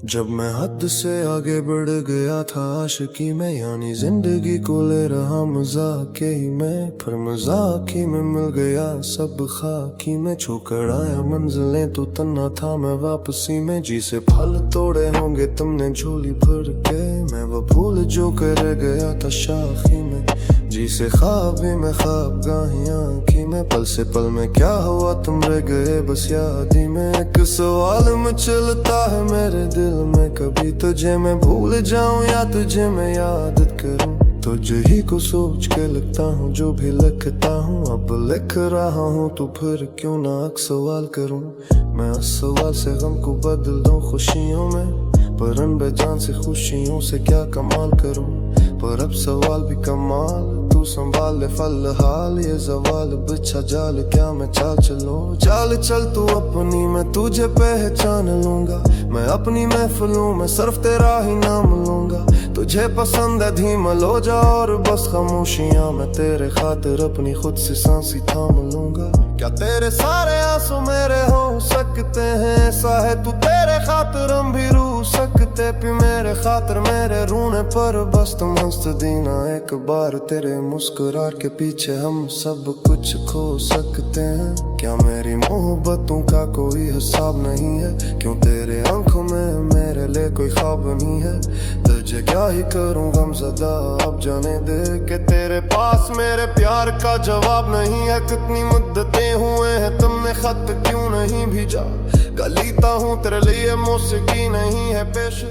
जब मैं हद से आगे बढ़ गया था आशिकी में, यानी जिंदगी को ले रहा मजाक ही में, फिर मजाक ही में मिल गया सब खाकी में। छोकर आया मंजिलें तो तन्ना था मैं वापसी में, जी से फल तोड़े होंगे तुमने झोली भर के, मैं वो भूल जो कर गया था शाखी में। जी से ख्वाबी में ख्वाब गाहियां आँखी में, पल से पल में क्या हुआ तुम रह गए बस याद ही में। एक सवाल में चलता है मेरे दिल में, कभी तुझे मैं भूल जाऊं या तुझे मैं याद करूं। तुझे ही को सोच के लिखता हूँ जो भी लिखता हूँ, अब लिख रहा हूँ तो फिर क्यों ना एक सवाल करूं। मैं उस सवाल से गम को बदल दूं खुशियों में, पर अन बेजान से खुशियों से क्या कमाल करूं। पर अब सवाल भी कमाल, तू संभाल ले फिलहाल ये जवाल, बिछा जाल क्या मैं चाल चलूं। चाल चल तू अपनी, मैं तुझे पहचान लूंगा, मैं अपनी महफिलों में सिर्फ तेरा ही नाम लूंगा। तुझे पसंद है धीमा लो जा और बस खामोशियां, मैं तेरे खातिर अपनी खुद से सांसी थाम लूंगा। क्या तेरे सारे आंसू मेरे हो सकते हैं, ऐसा है तू तेरे खातिर हम भी रू सकते, भी मेरे खातिर मेरे रोने पर बस तुम हंस देना एक बार। तेरे मुस्कुरार के पीछे हम सब कुछ खो सकते हैं, क्या मेरी मोहब्बतों का कोई हिसाब नहीं है। क्यों तेरे आंखों में मेरे लिए कोई ख्वाब नहीं है, तुझे क्या ही करूं गमज़दा अब जाने दे कि तेरे पास मेरे प्यार का जवाब नहीं है। कितनी मुद्दतें हुए हैं तुमने खत क्यों नहीं भेजा, गलीता हूँ तेरे लिए मौसीकी नहीं है पेश।